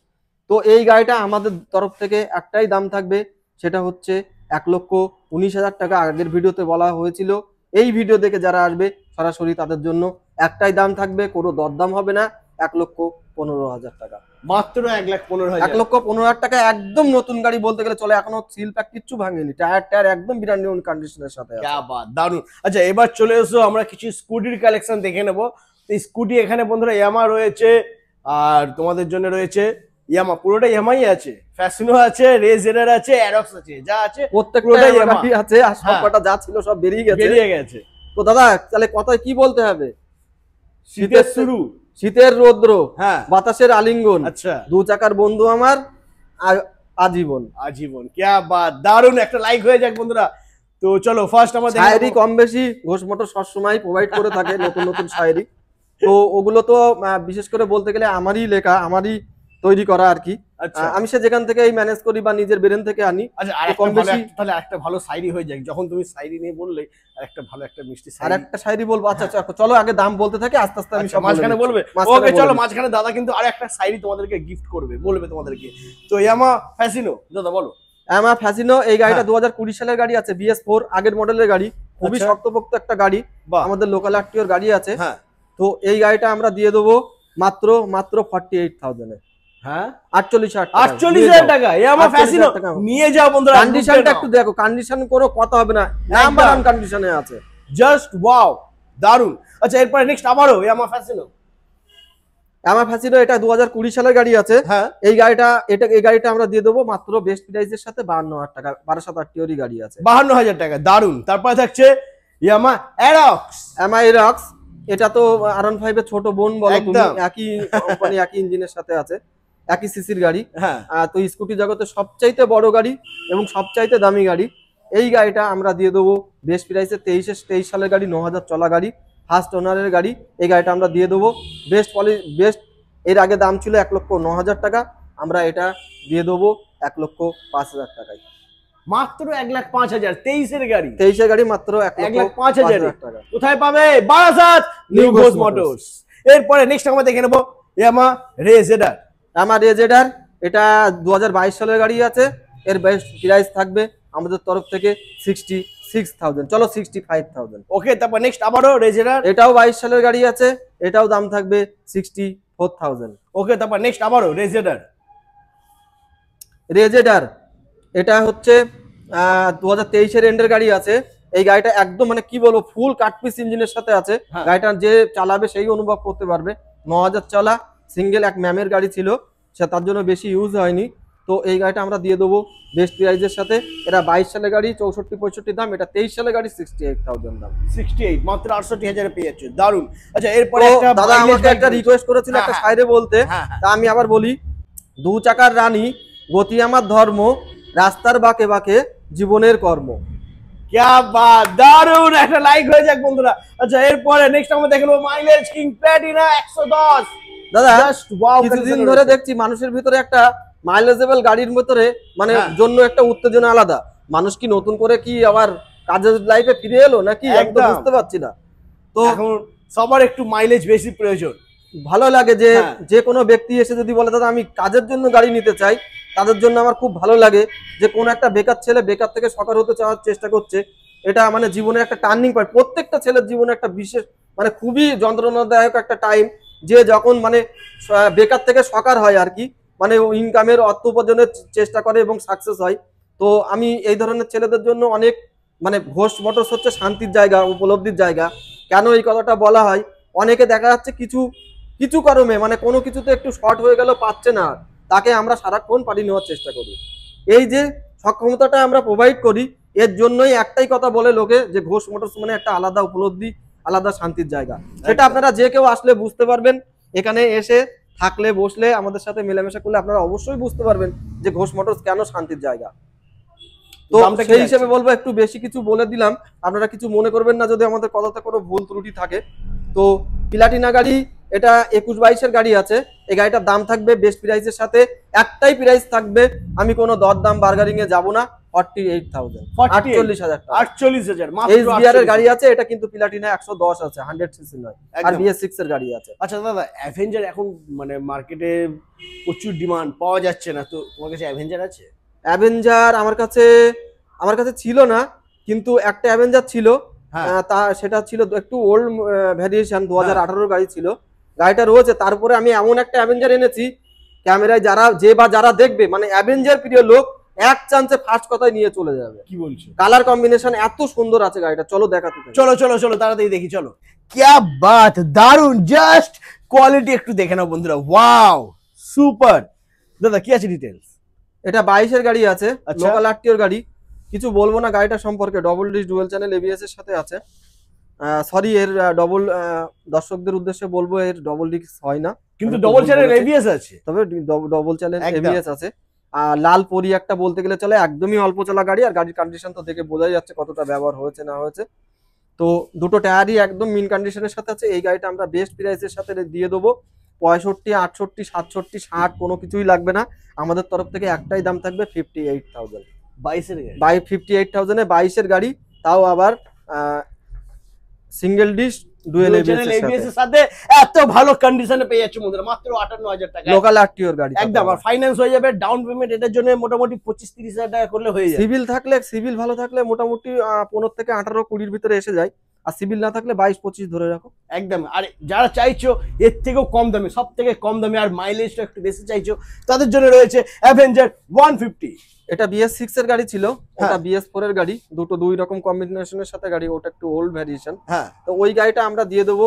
তো এই গাড়িটা আমাদের তরফ থেকে একটাই দাম থাকবে, সেটা হচ্ছে 1,19,000 টাকা। আগের ভিডিওতে বলা হয়েছিল। এই ভিডিও দেখে যারা আসবে সরাসরি তাদের জন্য একটাই দাম থাকবে, কোনো দরদাম হবে না, 1,15,000 টাকা। মাত্র 1,15,000। 1,15,000 টাকা একদম নতুন গাড়ি বলতে গেলে চলে, এখনো সিল প্যাক কিচ্ছু ভাঙেনি, টায়ার একদম ব্র্যান্ড নিউ কন্ডিশনের সাথে আছে। क्या बात, দারুন। আচ্ছা এবার চলে এসো আমরা কিছু স্কুটির কালেকশন দেখে নেব। তো স্কুটি এখানে বন্ধুরা ইয়ামা রয়েছে, আর তোমাদের জন্য রয়েছে ইয়ামা, পুরোটা ইয়ামাই আছে, ফ্যাশনো আছে, রেজেডার আছে, অ্যারক্স আছে, যা আছে প্রত্যেকটা ইয়ামাই আছে। আর সব কটা যা ছিল সব বেরিয়ে গেছে। তো দাদা তাহলে কথায় কি বলতে হবে? শীতের শুরু, শীতের রৌদ্র, বাতাসের আলিঙ্গন, আচ্ছা, দু চাকার বন্ধু আমার আজীবন। আজীবন, क्या बात, দারুন। একটা লাইক হয়ে যাক বন্ধুরা। তো চলো ফার্স্ট আমরা শায়েরি কম বেশি ঘোষ মোটর সবসময় প্রোভাইড করে থাকে নতুন নতুন শায়েরি। তো ওগুলো তো বিশেষ করে বলতে গেলে আমারই লেখা, আমারই তৈরি করা আর কি। আমি সে যেখান থেকে এই ম্যানেজ করি বা নিজের ব্রেন থেকে আনি। আচ্ছা আর কম বেশি তাহলে একটা ভালো শায়েরি হয়ে যাক, যখন তুমি শায়েরি নিয়ে বললে একটা ভালো একটা মিষ্টি শায়েরি, আর একটা শায়েরি বলবো। আচ্ছা আচ্ছা চলো আগে দাম বলতে থাকি, আস্তে আস্তে আমি সব মাঝখানে বলবে। ওকে চলো মাঝখানে দাদা কিন্তু আর একটা শায়েরি তোমাদেরকে গিফট করবে, বলবে তোমাদেরকে। তো ইয়ামা ফ্যাসিনো দাদা বলো। ইয়ামা ফ্যাসিনো এই গাড়িটা 2020 সালের গাড়ি আছে, BS4 আগের মডেলের গাড়ি, খুবই শক্তপোক্ত একটা গাড়ি, আমাদের লোকাল আরটিওর গাড়ি আছে। তো এই গাড়িটা আমরা দিয়ে দেবো মাত্র 48,000 এ। হ্যাঁ 48,000 টাকা ইয়ামা ফ্যাসিনো নিয়ে যাও বন্ধুরা। কন্ডিশনটা একটু দেখো, কন্ডিশন কোনো কথা হবে না, নাম্বার ওয়ান কন্ডিশনে আছে, জাস্ট ওয়াও, দারুন। আচ্ছা এরপরে নেক্সট আবারও ইয়ামা ফ্যাসিনো। ইয়ামা ফ্যাসিনো এটা 2020 সালের গাড়ি আছে। এই গাড়িটা আমরা দিয়ে দেবো মাত্র বেস্ট প্রাইসের সাথে 52,000 টাকা, 12 আরটিওরই গাড়ি আছে, 52,000 টাকা, দারুন। তারপরে থাকছে ইয়ামা অ্যারক্স। ইয়ামা অ্যারক্স এটা তো R15 এর ছোট বোন বলো তুমি, একই কোম্পানি একই ইঞ্জিনের সাথে আছে, একই সিসির গাড়ি। তো স্কুটি জগতে সবচাইতে বড় গাড়ি এবং সবচাইতে দামি গাড়ি। এই গাড়িটা আমরা দিয়ে দেবো বেস্ট প্রাইসে, 23 সালের গাড়ি, 9,000 চলা গাড়ি, ফার্স্ট ওনারের গাড়ি। এই গাড়িটা আমরা দিয়ে দেবো বেস্ট। এর আগে দাম ছিল 1,09,000 টাকা, আমরা এটা দিয়ে দেবো 1,05,000 টাকায়। মাত্র 1,05,000, 23 গাড়ি, 23 গাড়ি মাত্র 1,05,000 টাকা। কোথায় পাবে? Barasat new Ghosh motors. এরপরে নেক্সট আমরা দেখে নেবো ইয়ামা রেজেডার। ইয়ামা রেজেডার এটা 2022 সালের গাড়ি আছে, এর বেস্ট প্রাইস থাকবে আমাদের তরফ থেকে 66,000, চলো 65,000। ওকে তারপর নেক্সট আবারও রেজেডার, এটাও 22 সালের গাড়ি আছে, এটাও দাম থাকবে 64,000। ওকে তারপর নেক্সট আবারও রেজেডার। এটা হচ্ছে 2023 এর এন্ডের গাড়ি আছে। এই গাড়িটা একদম মানে কি বলবো ফুল কাটপিস ইঞ্জিনের সাথে আছে। গাড়িটা যে চালাবে সেই অনুভব করতে পারবে। 9,000 চলা, সিঙ্গেল এক ম্যামের গাড়ি ছিল, সে তার জন্য বেশি ইউজ হয়নি। তো এই গাড়িটা আমরা দিয়ে দেবো বেস্ট প্রাইসের সাথে। এটা 22 সালের গাড়ি, 64-65 দাম। এটা 23 সালের গাড়ি, 68,000 দাম। 68 মাত্র 68,000 পেয়ে যাচ্ছে, দারুন। আচ্ছা এরপরে দাদা আমাকে একটা রিকোয়েস্ট করেছিল একটা শায়রে বলতে, তা আমি আবার বলি, দু চাকার রানী গতি আমার ধর্ম, রাস্তার বাঁকে বাঁকে জীবনের কর্ম। क्या बात, দারুন। একটা লাইক হয়ে যাক বন্ধুরা। আচ্ছা এরপরে নেক্সট আমরা দেখে নেবো মাইলেজ কিং প্ল্যাটিনা 110। দাদা কিছুদিন ধরে দেখছি মানুষের ভিতরে একটা মাইলেজেবল গাড়ির ভিতরে মানে জন্য একটা উত্তেজনা আলাদা। মানুষ কি নতুন করে কি আবার কাজের লাইফে ফিরে এলো নাকি, একদম বুঝতে পারছি না। তো এখন সবার একটু মাইলেজ বেশি প্রয়োজন। ভালো লাগে যে কোনো ব্যক্তি এসে যদি বলে দাদা আমি কাজের জন্য গাড়ি নিতে চাই, তাদের জন্য আমার খুব ভালো লাগে যে কোন একটা বেকার ছেলে বেকার থেকে সকার হতে চাওয়ার চেষ্টা করছে। এটা মানে জীবনে একটা টার্নিং পয়েন্ট, প্রত্যেকটা ছেলের জীবনে একটা বিশেষ মানে খুবই যন্ত্রণাদায়ক একটা টাইম, যে যখন মানে বেকার থেকে সকার হয় আর কি, মানে ইনকামের অর্থ উপার্জনের চেষ্টা করে এবং সাকসেস হয়। তো আমি এই ধরনের ছেলেদের জন্য অনেক মানে ঘোষ মোটরস হচ্ছে শান্তির জায়গা, উপলব্ধির জায়গা। কেন এই কথাটা বলা হয়, অনেকে দেখা যাচ্ছে কিছু কারণে মানে কোনো কিছুতে একটু শর্ট হয়ে গেল, পাচ্ছে না, তাকে আমরা সারাক্ষণ পাড়ি নেওয়ার চেষ্টা করি। এই যে সক্ষমতাটা আমরা প্রোভাইড করি, এর জন্যই একটাই কথা বলে লোকে যে ঘোষ মোটরস মানে একটা আলাদা উপলব্ধি, আলাদা শান্তির জায়গা। সেটা আপনারা যে কেউ আসলে বুঝতে পারবেন। এখানে এসে থাকলে বসলে আমাদের সাথে মেলামেশা করলে আপনারা অবশ্যই বুঝতে পারবেন যে ঘোষ মোটরস কেন শান্তির জায়গা। তো সেই হিসেবে বলবো, একটু বেশি কিছু বলে দিলাম, আপনারা কিছু মনে করবেন না যদি আমাদের কথাতে কোনো ভুল ত্রুটি থাকে। তো প্লাটিনা গাড়ি এটা 21-22 এর গাড়ি আছে। এই গাড়িটার দাম থাকবে বেস্ট প্রাইসের সাথে, একটাই প্রাইস থাকবে, আমি কোনো দরদাম বার্গারিং এ যাব না, 48,000, 48,000 টাকা। 48,000 মাত্র। এসবিআর এর গাড়ি আছে, এটা কিন্তু প্লাটিনা 110 আছে, 100 সিসি নয়, আর BS6 এর গাড়ি আছে। আচ্ছা দাদা, অ্যাভেঞ্জার এখন মানে মার্কেটে প্রচুর ডিমান্ড, পাওয়া যাচ্ছে না, তো তোমার কাছে অ্যাভেঞ্জার আছে? অ্যাভেঞ্জার আমার কাছে ছিল না, কিন্তু একটা অ্যাভেঞ্জার ছিল, তা সেটা ছিল একটু ওল্ড ভ্যারিয়েশন, 2018 গাড়ি ছিল, গাড়িটা রয়েছে। তারপরে আমি এমন একটা অ্যাভেঞ্জার এনেছি, ক্যামেরায় যারা দেখবে, মানে অ্যাভেঞ্জার প্রিয় লোক এক চান্সে ফার্স্ট কথায় নিয়ে চলে যাবে। কি বলছো? কালার কম্বিনেশন এত সুন্দর আছে গাড়িটা, চলো দেখাতে। চলো তাড়াতাড়ি দেখি, চলো। क्या बात, দারুন, জাস্ট কোয়ালিটি একটু দেখে নাও বন্ধুরা, ওয়াও সুপার। দাদা কি আছে ডিটেইলস? এটা 22 এর গাড়ি আছে, লোকাল আরটিওর গাড়ি, কিছু বলবো না গাড়িটা সম্পর্কে। Double disc dual channel ABS এর সাথে আছে। সরি, এর ডবল, দর্শকদের উদ্দেশ্যে বলবো এর ডবল ডিস্ক হয় না, কিন্তু ডবল চ্যানেল এবিএস আছে, তবে ডবল চ্যানেল এবিএস আছে। আর লাল পরি একটা বলতে গেলে চলে, একদমই অল্প চলা গাড়ি, আর গাড়ির কন্ডিশন তো দেখে বোঝাই যাচ্ছে কতটা ব্যবহার হয়েছে না হয়েছে। তো দুটো টায়ারই একদম মিন কন্ডিশনের সাথে আছে। এই গাড়িটা আমরা বেস্ট প্রাইসের সাথে দিয়ে দেবো 65, 68, 67, 60, কোনো কিছুই লাগবে না আমাদের তরফ থেকে। একটাই দাম থাকবে 58,000। 58,000 এ 22 এর গাড়ি, তাও আবার সিঙ্গেল ডিস্ক ডুয়েল এবিএস এর সাথে এত ভালো কন্ডিশনে পেয়ে যাচ্ছে বন্ধুরা, মাত্র 58,000 টাকা, লোকাল আরটিওর গাড়ি একদম। আর ফাইন্যান্স হয়ে যাবে, ডাউন পেমেন্ট এটার জন্য মোটামুটি 25-30,000 টাকা করলে হয়ে যায়। সিভিল ভালো থাকলে মোটামুটি 15 থেকে 18-20 এর ভিতরে এসে যায়, আর সিভিল না থাকলে 22-25 ধরে রাখো, একদম। আর যারা চাইছো এর থেকেও কম দামে, সব থেকে কম দামে আর মাইলেজটা একটু বেশি চাইছো, তাদের জন্য রয়েছে অ্যাভেঞ্জার 150। এটা BS6 এর গাড়ি ছিল, ওটা BS4 এর গাড়ি, দুটো দুই রকম কম্বিনেশনের সাথে গাড়ি, ওটা একটু ওল্ড ভ্যারিয়েশন। তো ওই গাড়িটা আমরা দিয়ে দেবো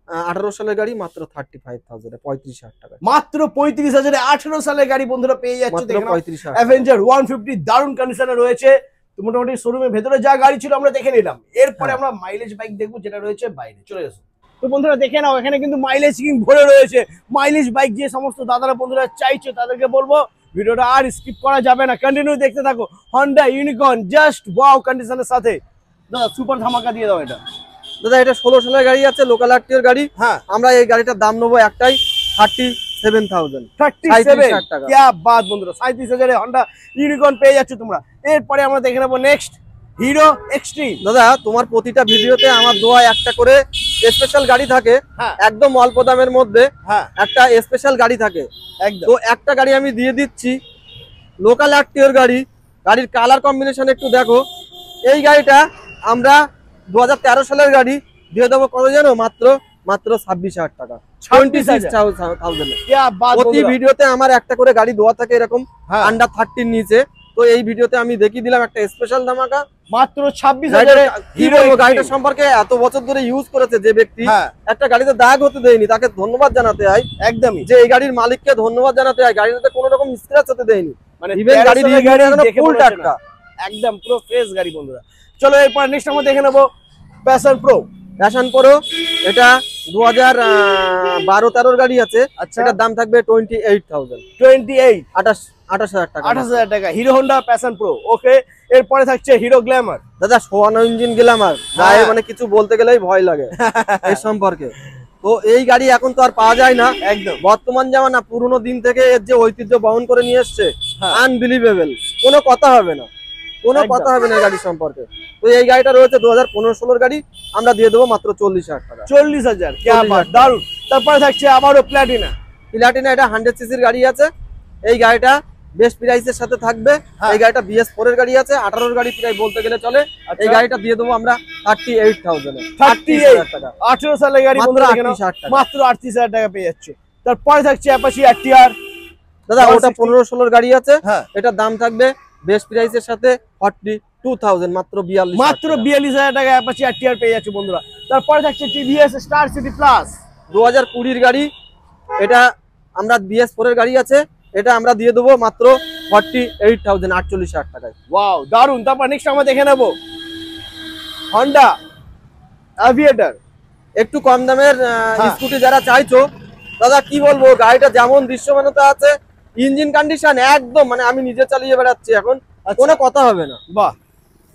18 সালের গাড়ি, মাত্র 35,000 এ, 35,000 টাকা, মাত্র 35,000 এ 18 সালের গাড়ি বন্ধুরা পেয়ে যাচ্ছে। দেখুন 35,000 অ্যাভেঞ্জার 150 দারুণ কন্ডিশনে রয়েছে। তো মোটামুটি শোরুমের ভেতরে যা গাড়ি ছিল আমরা দেখে নিলাম, এরপরে আমরা মাইলেজ বাইক দেখবো যেটা রয়েছে বাইরে। চলে এসো। তো বন্ধুরা দেখে নাও, এখানে কিন্তু মাইলেজ স্কিম ভরে রয়েছে। মাইলেজ বাইক যে সমস্ত দাদারা বন্ধুরা চাইছে তাদেরকে বলবো ভিডিওটা আর স্কিপ করা যাবে না, কন্টিনিউ দেখতে থাকো। হন্ডা ইউনিকর্ন জাস্ট ওয়াও কন্ডিশনের সাথে। দাদা সুপার ধামাকা দিয়ে দাও এটা। দাদা এটা 16 সালের গাড়ি আছে, লোকাল আরটিওর গাড়ি। আমরা এই গাড়িটার দাম নেবো একটাই 37,000 টাকা। কি বাত বন্ধুরা, 37,000 এ হন্ডা ইউনিকর্ন পেয়ে যাচ্ছে তোমরা। এরপরে আমরা দেখে নেবো নেক্সট হিরো এক্সট্রিম। দাদা তোমার প্রতিটা ভিডিওতে আমার দোয়া একটা করে স্পেশাল গাড়ি থাকে, একদম অল্প দামের মধ্যে একটা স্পেশাল গাড়ি থাকে, তো একটা গাড়ি আমি দিয়ে দিচ্ছি, লোকাল আরটিওর গাড়ি। গাড়ির কালার কম্বিনেশন একটু দেখো। এই গাড়িটা আমরা 2013 সালের গাড়ি দিয়ে দেবো কত জানো, মাত্র 26,000 টাকা, 26,000। প্রতি ভিডিওতে আমার একটা করে গাড়ি দেওয়া থাকে এরকম আন্ডার 30 নিচে। তো এই ভিডিওতে আমি দেখিয়ে দিলাম একটা স্পেশাল ধামাকা, মাত্র 26,000 এ। কি বলবো, গাড়িটা সম্পর্কে এত বছর ধরে ইউজ করেছে যে ব্যক্তি, একটা গাড়িতে দাগ হতে দেয়নি, তাকে ধন্যবাদ জানাতে হয়। একদমই, যে এই গাড়ির মালিককে ধন্যবাদ জানাতে হয়, গাড়িটাতে কোনো রকম স্ক্র্যাচ হতে দেয়নি, মানে ইভেন গাড়ি ফুল টাটকা, একদম পুরো ফ্রেশ গাড়ি বন্ধুরা। চলো এরপর নেক্সট আমরা দেখে নেবো প্যাশন প্রো। এটা 2012-13 গাড়ি আছে। এটার দাম থাকবে 28,000, 28,000 টাকা, 28,000 টাকা। হিরো হোন্ডা প্যাশন প্রো, ওকে। এরপরে থাকছে হিরো গ্ল্যামার। দাদা সোয়ানো ইঞ্জিন গ্ল্যামার, গায়ে মানে কিছু বলতে গেলেই ভয় লাগে এর সম্পর্কে। তো এই গাড়ি এখন তো আর পাওয়া যায় না, একদম বর্তমান জামানা, পুরোনো দিন থেকে এর যে ঐতিহ্য বহন করে নিয়ে এসছে, আনবিলিভেবল, কোনো কথা হবে না, কোনো কথা হবে না এই গাড়ি সম্পর্কে। তো এই গাড়িটা রয়েছে 2015-16 গাড়ি, আমরা দিয়ে দেবো মাত্র 40,000 টাকা, 40,000। দারুন। তারপরে থাকছে আবারও প্লাটিনা। এটা 100 সিসির গাড়ি আছে। এই গাড়িটা বেস্ট প্রাইসের সাথে থাকবে। এই গাড়িটা BS4 এর গাড়ি আছে, 18 গাড়ি প্রায় বলতে গেলে চলে। এই গাড়িটা দিয়ে দেবো আমরা 38,000 এ, 38,000 টাকা, 18 সালের গাড়ি বন্ধুরা, মাত্র 38,000 টাকা পেয়ে যাচ্ছে। তারপরে থাকছে অ্যাপাচি আরটিআর। দাদা ওটা 15-16 গাড়ি আছে, এটার দাম থাকবে বেস্ট প্রাইসের সাথে 42,000, মাত্র 42,000 টাকা অ্যাপাচি আরটিআর পেয়ে যাচ্ছে বন্ধুরা। তারপরে থাকছে টিভিএস স্টার সিটি প্লাস, 2020 এর গাড়ি। এটা আমরা BS4 এর গাড়ি আছে, এটা আমরা দিয়ে দেবো মাত্র 48,000, 48,000 টাকায়। ওয়াও দারুন। তারপর নেক্সট আমরা দেখে নেব হন্ডা অ্যাভিয়েটর। একটু কম দামের স্কুটি যারা চাইছো, দাদা কি বলবো, গাড়িটা যেমন দৃশ্যমানতা আছে, ইঞ্জিন কন্ডিশন একদম, মানে আমি নিজে চালিয়ে বেড়াচ্ছি এখন, কোনো কথা হবে না। বাহ,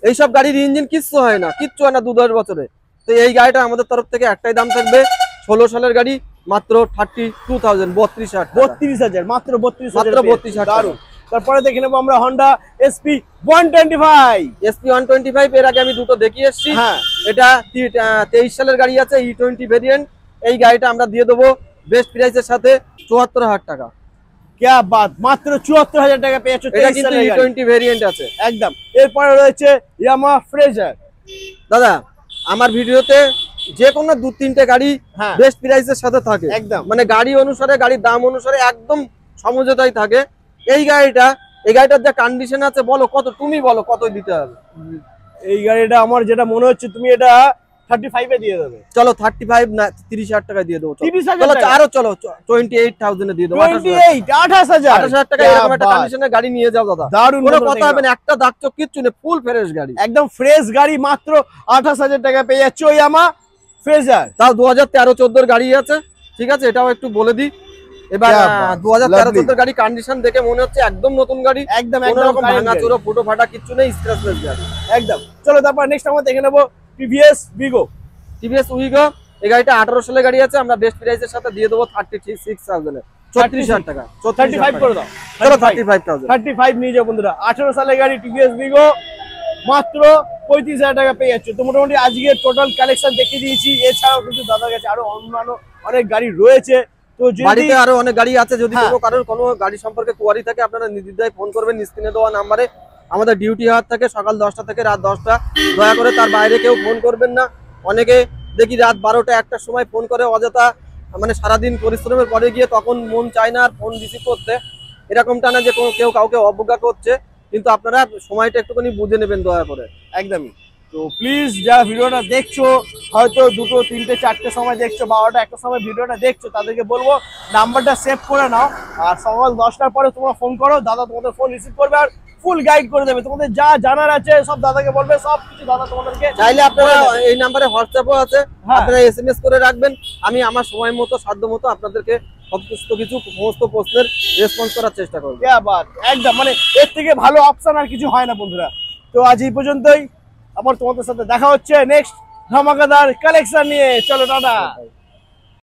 এইসব গাড়ির ইঞ্জিন কিচ্ছু হয় না, কিচ্ছু হয় না 2-10 বছরে। তো এই গাড়িটা আমাদের তরফ থেকে একটাই দাম থাকবে, 16 সালের গাড়ি, মাত্র 32,000, 32,000, মাত্র 32,000, মাত্র 32,000 দারুণ। তারপরে দেখে নেবো আমরা হন্ডা SP 125। SP 125 এর আগে আমি দুটো দেখিয়ে এসেছি। হ্যাঁ, এটা 23 সালের গাড়ি আছে, E20 ভেরিয়েন্ট। এই গাড়িটা আমরা দিয়ে দেবো বেস্ট প্রাইসের সাথে 74,000 টাকা। क्या बात, মাত্র 74,000 টাকা পেয়েছো। এটা কিন্তু E20 ভেরিয়েন্ট আছে একদম। এরপরে রয়েছে ইয়ামাহা ফ্রেজার। দাদা আমার ভিডিওতে যে কোনো 2-3টে গাড়ি হ্যাঁ, বেস্ট প্রাইসের সাথে থাকে, একদম। মানে গাড়ি অনুসারে, গাড়ির দাম অনুসারে একদম সমঝোতাই থাকে। এই গাড়িটার যা কন্ডিশন আছে, বলো কত, তুমি বলো কত দিতে হবে। এই গাড়িটা আমার যেটা মনে হচ্ছে তুমি এটা 35 এ দিয়ে দেবে। চলো 35 না 30,000 টাকায় দিয়ে দেবো। 30,000 চলো আরো চলো 28,000 এ দিয়ে দেবো। 28,000 টাকা এরকম একটা কন্ডিশনের গাড়ি নিয়ে যাও দাদা, দারুণ। কোনো কথা হবে না, একটা দাগ চোখ কিচ্ছু নেই, ফুল ফ্রেশ গাড়ি, একদম ফ্রেশ গাড়ি, মাত্র 28,000 টাকা পেয়ে যাচ্ছ ইয়ামাহা ফ্রেজার। তাও 2013-14 গাড়ি আছে, ঠিক আছে, এটাও একটু বলে দিই। এবার 2013-14 গাড়ি কন্ডিশন দেখে মনে হচ্ছে একদম নতুন গাড়ি, একদম কোনো রকম ভাঙা চোরা ফুটো ফাটা কিচ্ছু নেই, স্ক্র্যাচলেস গাড়ি একদম। চলো তারপর নেক্সট আমরা দেখে নেবো টিভিএস উইগো। টিভিএস উইগো, এই গাড়িটা 18 সালের গাড়ি আছে, আমরা বেস্ট প্রাইসের সাথে দিয়ে দেবো 36,000 এ, 34,000 টাকা, 35 করে দাও। চলো 35,000, 35 নিয়ে যাও বন্ধুরা। 18 সালের গাড়ি টিভিএস উইগো, মাত্র 35,000 টাকা পেয়ে যাচ্ছে। তো মোটামুটি আজকে টোটাল কালেকশন দেখিয়ে দিয়েছি। এছাড়াও কিন্তু দাদার কাছে আরো অন্যান্য অনেক গাড়ি রয়েছে। তো বাড়িতে আরো অনেক গাড়ি আছে, যদি কোনো কারোর কোনো গাড়ি সম্পর্কে কোয়ারি থাকে আপনারা নির্দ্বিধায় ফোন করবেন স্ক্রিনে দেওয়া নাম্বারে। আমাদের ডিউটি হাওয়ার থাকে সকাল 10টা থেকে রাত 10টা, দয়া করে তার বাইরে কেউ ফোন করবেন না। অনেকে দেখি রাত 12টা 1টার সময় ফোন করে অযথা, মানে সারাদিন পরিশ্রমের পরে গিয়ে তখন মন চায় না আর ফোন রিসিভ করতে, এরকমটা না যে কেউ কাউকে অবজ্ঞা করছে, কিন্তু আপনারা সময়টা একটুখানি বুঝে নেবেন দয়া করে। একদমই। তো প্লিজ যারা ভিডিওটা দেখছো, হয়তো 2টো 3টে 4টে সময় দেখছো, 12টা 1টার সময় ভিডিওটা দেখছো, তাদেরকে বলবো নাম্বারটা সেভ করে নাও, আর সকাল 10টার পরে তোমরা ফোন করো, দাদা তোমাদের ফোন রিসিভ করবে আর ফুল গাইড করে দেবে। তোমাদের যা জানার আছে সব দাদাকে বলবে, সব কিছু দাদা তোমাদেরকে। চাইলে আপনারা এই নাম্বারে হোয়াটসঅ্যাপও আছে, আপনারা SMS করে রাখবেন, আমি আমার সময় মতো সাধ্য মতো আপনাদেরকে সমস্ত প্রশ্নের রেসপন্স করার চেষ্টা করব। একদম, মানে এর থেকে ভালো অপশন আর কিছু হয় না বন্ধুরা। তো আজ এই পর্যন্তই, আবার তোমাদের সাথে দেখা হচ্ছে নেক্সট ধামাকাদার কালেকশন নিয়ে। চলো টাটা।